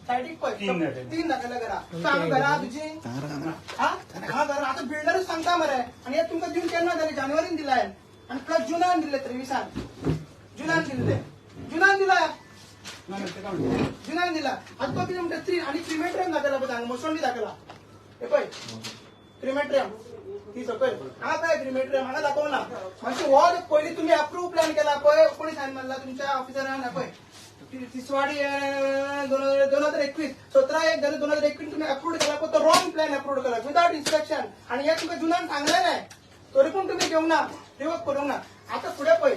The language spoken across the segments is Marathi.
सायडीक पळय 3 दाखयला घरा सांग घरा तुझी हा घरा आता बिल्डरच सांगता मरे आणि हे तुमका दिवन केन्ना जाले जानेवारीन दिलाय आणि प्लस जुनान दिले 23 जुनान दिले जुनान दिला जुनान दिला आता तो किती म्हणतात 3 आणि क्रिमेट्रियम दाखयला बघा मोसंबी दाखयला हे पळय क्रिमेट्रियम ती सकयल हा काय क्रिमेट्रियम हांगा दाखव ना म्हणजे हो पयलीं तुम्ही अप्रूव्ह प्लॅन केला पळय कोणी सायन मारला तुमच्या ऑफिसरान पळय तिसवाडी 2021 17/1/2021 तुम्ही अप्रूव्ह केला पण तो रॉंग प्लॅन अप्रूव्ह केला विदाउट इन्स्पेक्शन आणि हे तुमका जुनान सांगले नाही तरी पण तुम्ही घेऊ ना रिवर्क करू ना आता पुढे पळय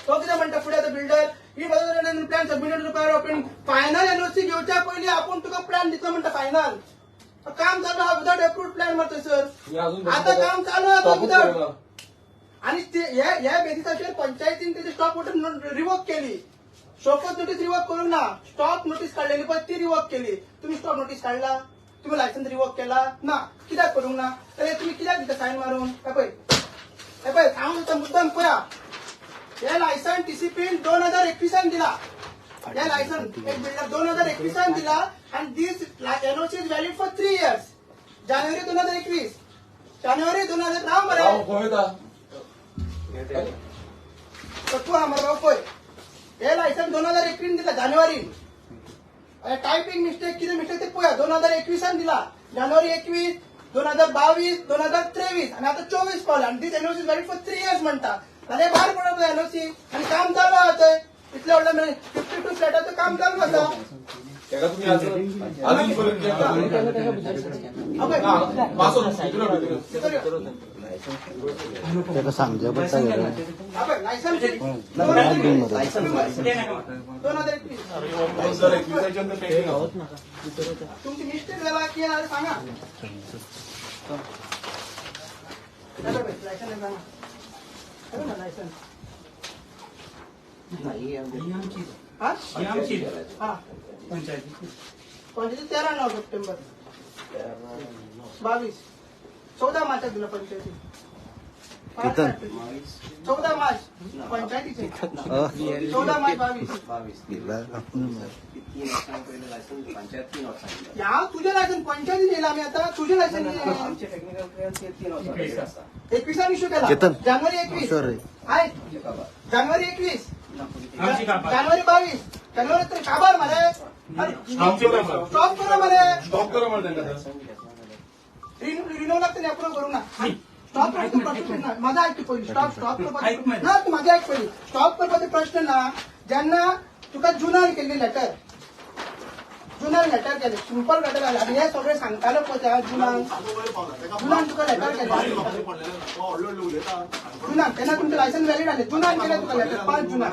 तो किती म्हणता पुढे आता बिल्डर ही plan submitted to opening final NOC घेवच्या पयलीं आपण तुका प्लॅन दिसला म्हणता फायनल काम चालू हा विदाउट अप्रूव्ड प्लॅन म्हणतोय सर आता काम चालू आहे विदाउट आणि या बेसिसाचेर पंचायतीन त्याची स्टॉप ऑर्डर रिवोक केली शोकत नोटीस रिवोक करू ना स्टॉप नोटीस काढलेली पण ती रिवोक केली तुम्ही स्टॉप नोटीस काढला तुम्ही लायसन्स रिवोक केला ना कित्याक करूंक ना तर तुम्ही कित्याक दिता सायन मारून हे पळय सांगून मुद्दाम पळया हे लायसन्स टीसीपीन 2021 दिला या लायसन्स एक बिल्डर 2021 दिला आणि this NOC is valid for 3 years जानेवारी 2021 जानेवारी 2000 नाव मरे तू आम्हाला भाऊ पळय हे लायसन्स 2021 दिला जानेवारी टायपिंग मिस्टेक किती मिस्टेक ते पळया 2021 दिला जानेवारी 21 2022 2023 आणि आता 24 पावले आणि this NOC is valid for 3 years म्हणता आणि भायर पडत एनओसी आणि काम चालू आहे इतल्या व्हडल्या 52 फ्लॅटाचं काम चालू आसा सांगजा तुमची मिस्टेक झाला की सांगा लायसन्स पंचायती 13 सप्टेंबर 22 14 मार्च दिला पंचायती 14 मार्च पंचायतीचे 14 मार्च 22 या तुझे लायसन्स पंचायती दिला आम्ही आता तुझे लायसन्स 21 इश्यू केला जानेवारी 21 आहे जानेवारी 21 जानेवारी 22 जानेवारी तरी काबार मारे स्टॉप करा मारे रिन्यू लागते अप्रूव्ह करू ना स्टॉप माझा ऐक पहिली स्टॉप ना तू माझा ऐक पहिली स्टॉप करपाचे प्रश्न ना ज्यांना तुका जुनान केल्ली लेटर केले सिंपल लेटर आले आणि हे सगळे सांगताले पळय जुनान तुका लेटर केले जुनान तेन्ना तुमचे लायसन्स व्हॅलिड आले जुनान केले तुका लेटर 5 जुनान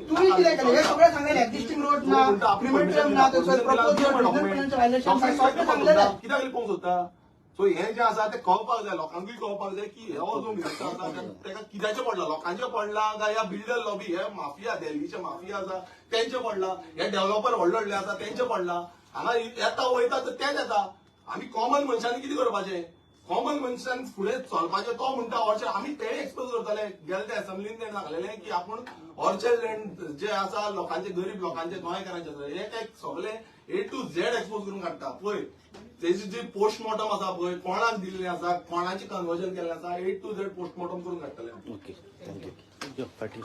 तुम्ही कितें केले हे सगळे सांगलेले एक्झिस्टिंग रोड ना प्रिमेट्रियम ना प्रपोजल व्हायलेशन सगळे सांगलेले कित्याक पोवंक सोदता सो हे जे आसा ते कळपाक जाय लोकांकूय कळपाक जाय की हो जो मिनिस्टर आसा तेका कित्याचे पडला लोकांचे पडला काय ह्या बिल्डर लॉबी हे माफिया दिल्लीचे माफिया आसा तेंचे पडला हे डेव्हलपर व्हडले आसा तेंचे पडला हांगा येता वयता तर तेच येता आमी कॉमन मनशांनी कितें करपाचें कॉमन मनशान फुडें चलपाचें तो म्हणटा ऑर्चर्ड आमी ते एक्सपोज करताले गेले ते असेंब्लीन तेणे सांगलेलें की आपूण ऑर्चर्ड लँड जे आसा लोकांचे गरीब लोकांचे गोंयकारांचे हे काय सगळे A to Z एक्सपोज करून काडटा पळय तेजी जी पोस्टमॉर्टम आसा पळय कोणाक दिल्लें आसा कोणाचे कन्वर्जन केल्लें आसा A to Z पोस्टमॉर्टम करून काडटले ओके थँक्यू फाटी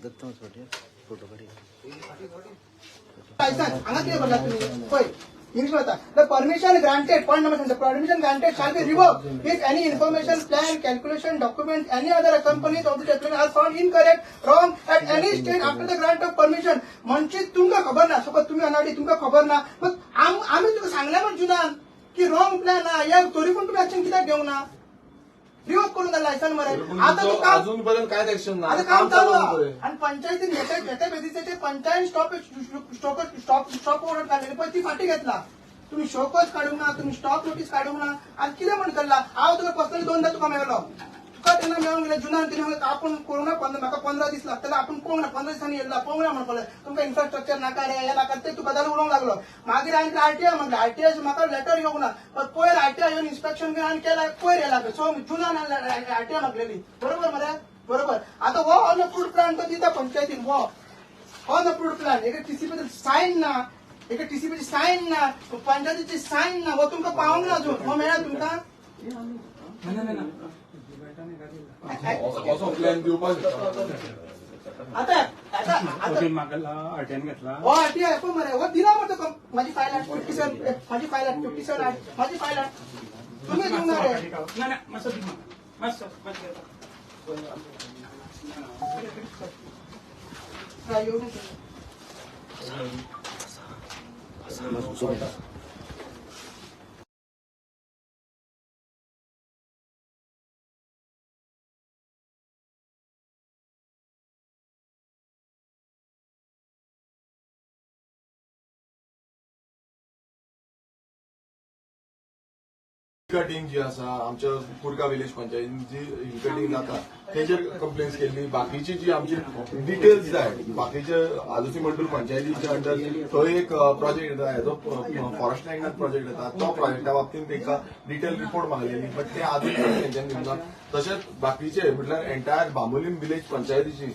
दत्ता फाटी फोटो काढी हांगा कितें बोल्ला तुमी पळय इंग्लिश म्हणटा the permission granted point number permission granted shall be revoked if any information plan calculation document any other accompanies of the document are found incorrect wrong at any stage after the grant of permission म्हणजे तुमका खबर ना सपोज तुम्ही अनाडी तुमका खबर ना मग आम्ही तुका सांगले पण जुनान की रॉंग प्लॅन ना या तरी पण तुम्ही ऍक्शन कित्याक घेऊ ना रिवोक करून द्या लायसन्स मरे आता तो काम अजूनपर्यंत कांयच एक्शन ना आता काम चालू आहे आणि पंचायतीन येत्या बेसिसाचे पंचायत स्टॉप ऑर्डर काढलेली पण ती फाटी घेतला तुम्ही शोकच काढूंक ना तुम्ही स्टॉप नोटीस काढूंक ना आणि कितें म्हण करला हांव तुका पर्सनली 2दा तुका मेळलो तुका तेन्ना मेळून गेले जुनान तिने आपण कोरोना म्हाका 15 दीस लागतले आपण पळोवंक ना 15 दिसांनी येयला पळोवंक ना म्हणपाक तुमकां इन्फ्रास्ट्रक्चर नाका रे हे नाका ते तुका जाल्यार उलोवंक लागलो मागीर हांवें आरटीआय म्हणलें आरटीआय म्हाका लेटर येवंक ना पण पयर आरटीआय येवन इन्स्पेक्शन बी हांवें केला पयर येयला सो जुनान आरटीआय मागलेली बरोबर मरे बरोबर आता हो ऑन अप्रूव्ड प्लॅन तो दिता पंचायतीन हो अनअप्रूव्ड प्लॅन एक टीसीपी सायन ना एक टीसीपीची सायन ना पंचायतीची सायन ना वो तुमकां पावंक ना अजून हो मेळ्ळा तुमकां असो प्लॅन दिवपाक आता आता आता म्हाका अटेंड घेतला हो आरटीआय पण मरे हो दिला मग तो माझी फायल आहे 57 माझी फायल आहे 57 आहे माझी फायल आहे तुम्ही देणार आहे नाही नाही मस्त मस्त येऊन हिलकटिंग जी आसा आमच्या कुरगा विलेज पंचायतीन जी हिलकटिंग जाता तेजेर कंप्लेन्स केल्ली बाकीची जी आमची डिटेल्स जाय बाकीचे आदोसी मंडूर पंचायतीच्या अंडर थंय एक प्रोजेक्ट येता हेजो फॉरेस्ट लँडात प्रोजेक्ट येता तो प्रोजेक्टा बाबतींत तांकां डिटेल रिपोर्ट मागलेली बट ते आजून तेंच्यांनी दिवना तशेंच बाकीचे म्हटल्यार एंटायर बांबोलीम विलेज पंचायतीची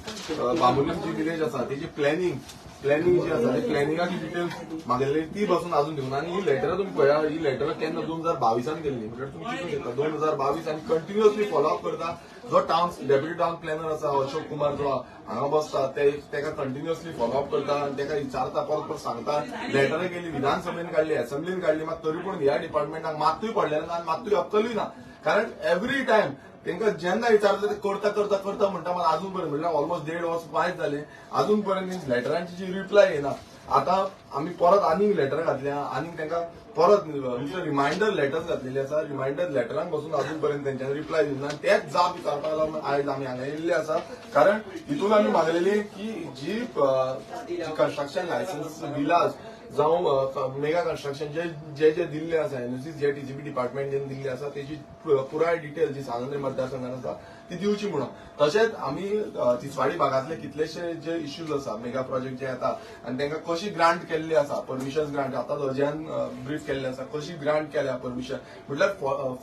बांबोलीम जी विलेज आसा तेजी प्लॅनिंग जी आसा ती प्लॅनिंगाची डिटेल्स मागलेली ती पासून अजून दिवना आनी ही लेटरां तुमी पळया ही लेटरां केन्ना 2022 गेल्ली म्हणजे तुमी चिंतून घेता 2022 आनी कंटिन्युअसली फॉलोअप करता जो टाउन डेप्युटी टाउन प्लॅनर आसा अशोक कुमार जो हांगा बसता तेका कंटिन्युअसली फॉलोअप करता आनी तेका विचारता परत परत सांगता लेटरां गेली विधानसभेन काडली असेंब्लीन काडली मात तरी पूण ह्या डिपार्टमेंटाक मात्तूय पडलेलें ना आनी मात्तूय अक्कलूय ना कारण एवरी टायम तांकां जेन्ना विचारता ते करता करता करता म्हणटा मला अजून पर्यंत म्हणल्यार ऑलमोस्ट 1.5 वर्स वायट जाले अजून पर्यंत लेटरांची जी रिप्लाय येना आता आमी परत आनीक लेटरां घातल्या आनीक तांकां परत रिमायंडर लेटर्स घातलेली आसा रिमायंडर लेटरांक पासून अजून पर्यंत तेंच्यांनी रिप्लाय दिना तेच जाप विचारपाक लागून आयज आमी हांगा येयल्ले आसा कारण हितून आमी मागलेली की जी कन्स्ट्रक्शन लायसन्स बिलाज जावं मेगा कन्स्ट्रक्शन जे दिल्ले आसा एनओसी जे टीसीपी डिपार्टमेंटान दिल्ली आसा तेची पुराय डिटेल जी सांगेंद्र मतदारसंघान आसा ती दिवची म्हणून तशेंच आमी तिसवाडी भागातले कितलेशे जे इश्यूज आसा मेगा प्रोजेक्ट जे येता आनी तांकां कशी ग्रांट केल्ली आसा परमिशन ग्रांट आतां दर्ज्यान ब्रीफ केल्ले आसा कशी ग्रांट केल्या परमिशन म्हटल्यार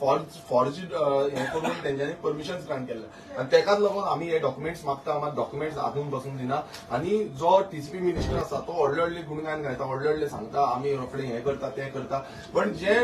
फॉर्ज हे करून तेंच्यांनी परमिशन ग्रांट केल्या आनी तेकाच लागून आमी हे डॉक्युमेंट्स मागता मात डॉक्युमेंट्स आजून पासून दिना आनी जो टीसीपी मिनिस्टर आसा तो व्हडले गुणगान घालता व्हडले सांगता आमी रोखडे हे करता ते करता पण जे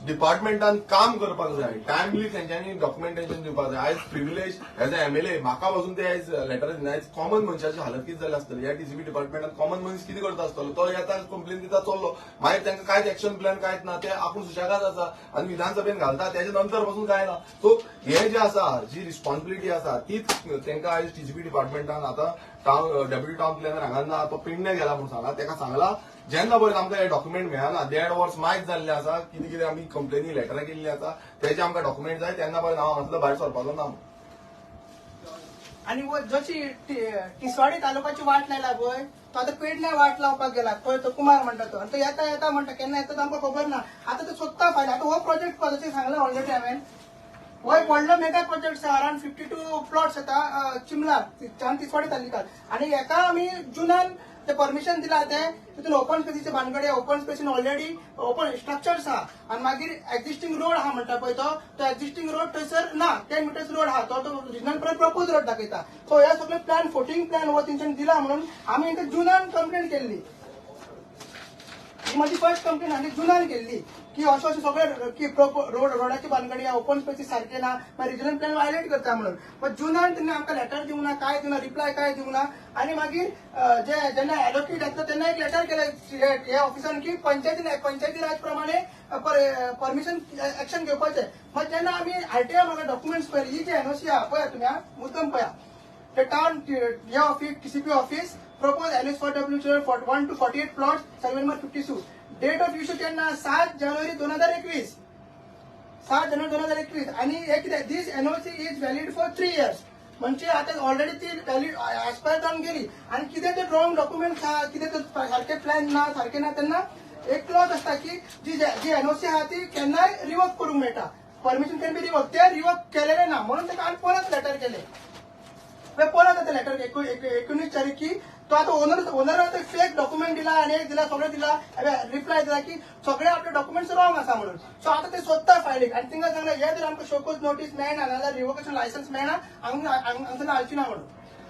डिपार्टमेंटान काम करपाक जाय टायमली तेंच्यांनी डॉक्युमेंटेशन दिवपाक जाय आयज प्रिविलेज एज अ एमएलए म्हाका पासून ते आयज लेटर दिना आयज कॉमन मनशाची हालत कितें जाली आसतली ह्या टीसीपी डिपार्टमेंटान कॉमन मनीस कितें करता आसतलो तो येता कंप्लेन दिता चल्लो मागीर तांकां कांयच एक्शन प्लॅन कांयच ना ते आपूण सुशेगाद आसा आनी विधानसभेन घालता तेच्या नंतर पासून काय ना सो हे जे आसा जी रिस्पॉन्सिबिलिटी आसा तीच तांकां आयज टीसीपी डिपार्टमेंटान आतां टाउन डेप्युटी टाउन प्लॅनर हांगा तो पिंडे गेला म्हणून सांगला ताका सांगला जेन्ना पर्यंत आमकां हे डॉक्युमेंट मेळना 1.5 वर्स मायज जाल्ले आसा कितें कितें आमी कंप्लेनी लेटरां केल्ली आसा तेजे आमकां डॉक्युमेंट जाय तेन्ना पर्यंत हांव हांगातलो भायर सरपाचो ना आणि जशी तिसवाडी तालुक्याची वाट लायला पळय तो आता पेडण्या वाट लावपाक गेला पळय तो कुमार म्हणटा तो आणि तो येता येता म्हणटा केन्ना येता तो आमकां खबर ना आता तो सोदता फायल आता हो प्रोजेक्ट पदाचे सांगला ऑलरेडी हांवें वय व्हडलो मेगा प्रोजेक्ट अराउंड 52 प्लॉट्स येता चिमला तिसवाडी तालुक्यात आणि एका आमी जुनान ते परमिशन दिला ते तितून ओपन स्पेसीचे भानगडे ओपन स्पेसीन ऑलरेडी ओपन स्ट्रक्चर्स आहा आणि मागीर एक्झिस्टिंग रोड आहा म्हणटा पळय तो एक्झिस्टिंग रोड थंयसर ना 10 मिटर्स रोड आहा तो रिजनल प्लॅन प्रपोज रोड दाखयता सो हे सगळे प्लॅन फोटिंग प्लॅन हो तेंच्यांनी दिला म्हणून आमी तांकां जुनान कंप्लेंट केल्ली ही माझी फर्स्ट कंप्लेंट आनी जुनान केल्ली की अशें अशें सगळे की रोडाची बांदगडी ओपन स्पेसीस सारखे ना रिजनल प्लॅन वायलेट करता म्हणून पण जुनान त्यांनी आमकां लेटर दिवंक ना काय दिवना रिप्लाय काय दिवंक ना आनी मागीर जेन्ना एलोकेट जाता तेन्ना एक लेटर केलें हे ऑफिसान की पंचायती राज प्रमाणे परमिशन एक्शन घेवपाचें मग जेन्ना आमी आरटीआय म्हाका डॉक्युमेंट्स पळयले ही जी एनओसी आहा पळया तुमी मुद्दम पळया ते टाउन हे office TCP office propose LS4W 1 to 48 plots, survey number 52. Date of issue केन्ना 7 जानेवारी 2021. 7 जानेवारी 2021 आणि एक this NOC is valid for 3 years. म्हणजे आता ऑलरेडी ती व्हॅलिड एक्सपायर जाऊन गेली आणि कितें ते रॉंग डॉक्युमेंट्स आहा कितें ते सारखे प्लॅन ना सारखे ना तेन्ना एक क्लॉज असता की जी एनओसी आहा ती केन्नाय रिवोक करूंक मेळटा परमिशन कॅन बी रिवोक ते रिवोक केलेले ना म्हणून ताका आनी परत लेटर केले परत आता लेटर 19 तारीख की तो आता ओनर फेक डॉक्युमेंट दिला आणि एक दिला सगळं दिला रिप्लाय दिला की सगळे आपले डॉक्युमेंट्स रॉंग आसा म्हणून सो आता ते सोदता फायलीक आणि तांकां सांगलें हे जर आमकां शोकोज नोटीस मेळना नाजाल्यार रिवोकेशन लायसन्स मेळना हांगा हालची ना म्हणून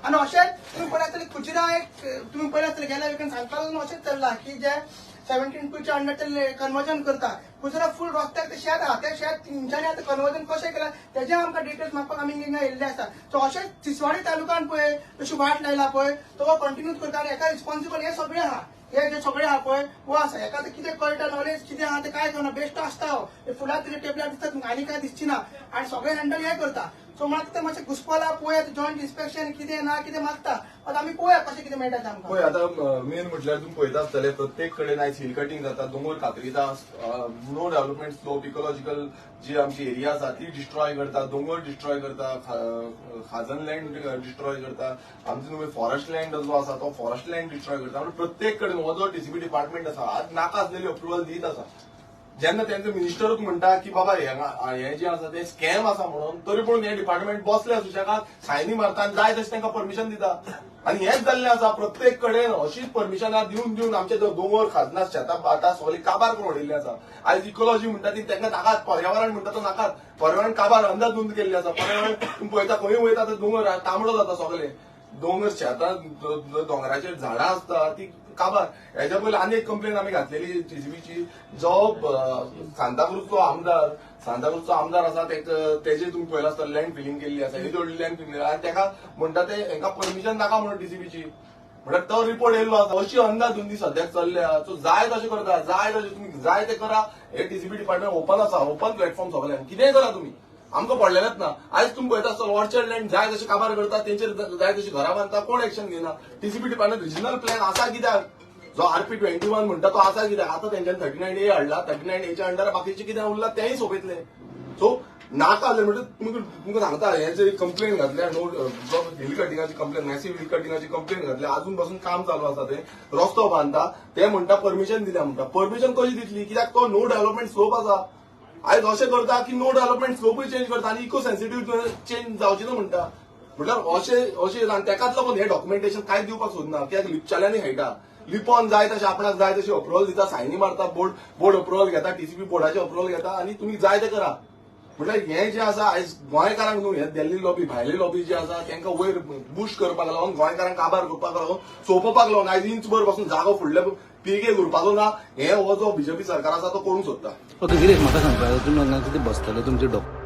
आणि अशेंच तुम्ही पळय आसतले कुजरा एक तुम्ही पळय आसतले गेल्या विकेंड सांगपाक अशेंच चल्ला की जे 17-2च्या अंडर ते कन्वर्जन करता कुजरा फूल रस्त्याक ते शेत आहा त्या शेत तेंच्यांनी आतां कन्वर्जन कशें केलां तेजे आमकां डिटेल्स मागपाक आमी हिंगा येयल्ले आसा सो अशेंच तिसवाडी तालुक्यान पळय अशी वाट लायला पळय तो कंटिन्यू करता आनी हेका रिस्पॉन्सिबल हे सगळे आहा हे जे सगळे आहा पळय वो आसा हेका आतां कितें कळटा नॉलेज कितें आहा ते काय करना बेस्ट आसता हो फुलां तरी टेबलार दिसता तुमकां आनी काय दिसची ना आनी सगळे हँडल हे करता सो म्हाका ते मातशें घुसपला पळोवया जॉयंट इन्स्पेक्शन कितें ना कितें मागता आतां आमी पळोवया कशें कितें मेळटा तें आमकां पळय आतां मेन म्हटल्यार तुम्ही पळयता आसतले प्रत्येक कडेन आयज हिल कटिंग जाता दोंगर कातरिता नो डेव्हलपमेंट स्लोप इकोलॉजिकल जी आमची एरिया आसा ती डिस्ट्रॉय करता दोंगर डिस्ट्रॉय करता खाजन लँड डिस्ट्रॉय करता आमचो न्हू फॉरेस्ट लँड जो आसा तो फॉरेस्ट लँड डिस्ट्रॉय करता म्हणजे प्रत्येक कडेन हो जो टीसीबी डिपार्टमेंट आसा आज नाका आसलेली अप्रुवल दीत आसा जेन्ना तेंचो मिनिस्टरूच म्हणटा की बाबा हे जे आसा ते स्कॅम आसा म्हणून तरी पूण हे डिपार्टमेंट बसले सुशेगाद सायनी मारता आनी जाय तशें तांकां परमिशन दिता आनी हेच जाल्लें आसा प्रत्येक कडेन अशीच परमिशनां दिवन दिवन आमचे जो दोंगर खाजना शेतां बाटा सगळी काबार करून उडयल्ली आसा आयज इकोलॉजी म्हणटा ती तांकां नाकात पर्यावरण म्हणटा तो नाकात पर्यावरण काबार अंदाज धुंद केल्ली आसा पर्यावरण तुम्ही पळयता खंय वयता ते दोंगर तांबडो जाता सगळे दोंगर शेतां दोंगराचेर झाडां आसता ती काबार हेच्या पयलीं आनी एक कंप्लेन आमी घातलेली टीसीबीची जो सांताक्रूजचो आमदार आसा तेजे तुम्ही पळयला आसता लँड फिलिंग केल्ली आसा ही व्हडली लँड फिलिंग आनी तेका म्हणटा ते हांकां परमिशन नाका म्हणून टीसीबीची म्हणल्यार तो रिपोर्ट येयल्लो आसा अशी अंदाधुंदी सद्याक चल्ल्या सो जाय तशें करता जाय तशें तुम्ही जाय ते करा हे टीसीबी डिपार्टमेंट ओपन आसा ओपन प्लॅटफॉर्म सगळ्यांक कितेंय करा तुम्ही आमकां पडलेलेच ना आयज तुम्ही पळयता आसता ऑर्चर्ड लँड जाय तशें काबार करता तेंचेर जाय तशी घरां बांदता कोण एक्शन घेना टीसीबी डिपार्टमेंट रिजनल प्लॅन आसा कित्याक जो RP21 म्हणटा तो आसा कित्याक आतां तेंच्यानी 39A हाडला 39Aच्या अंडर बाकीचे कितें उरला तेंय सोंपयतले सो नाका जालें म्हणजे तुमकां सांगता हे जे कंप्लेन घातल्या नो जो हिल कटिंगाची कंप्लेन मॅसिव्ह हिल कटिंगाची कंप्लेन घातल्या अजून पासून काम चालू आसा ते रस्तो बांदता ते म्हणटा परमिशन दिल्या म्हणटा परमिशन कशी दितली कित्याक तो नो डेव्हलपमेंट स्लोप आसा आयज अशें करता की नो डेव्हलपमेंट स्लोपूय चेंज करता आनी इको सेन्सिटिव्ह चेंज जावची ना म्हणटा म्हटल्यार अशें आनी तेकाच लागून हे डॉक्युमेंटेशन कांय दिवपाक सोदना कित्याक लिपच्याल्यांनी खेळटा लिपोन जाय तशें आपणाक जाय तशी अप्रुवल दिता सायनी मारता बोर्ड अप्रुवल घेता टीसीबी बोर्डाचे अप्रुवल घेता आनी तुमी जाय ते करा म्हटल्यार हे जे आसा आयज गोंयकारांक न्हू हे दिल्ली लॉबी भायली लॉबी जी आसा तांकां वयर बुश करपाक लागून गोंयकारांक काबार करपाक लागून सोंपोवपाक लागून आयज इंचभर पासून जागो फुडल्या पिळगेक उरपाचो ना हे हो जो बीजेपी सरकार आसा तो करूंक सोदता ओके गिरीश म्हाका सांगपाक तुमी हांगा कितें बसतले तुमचे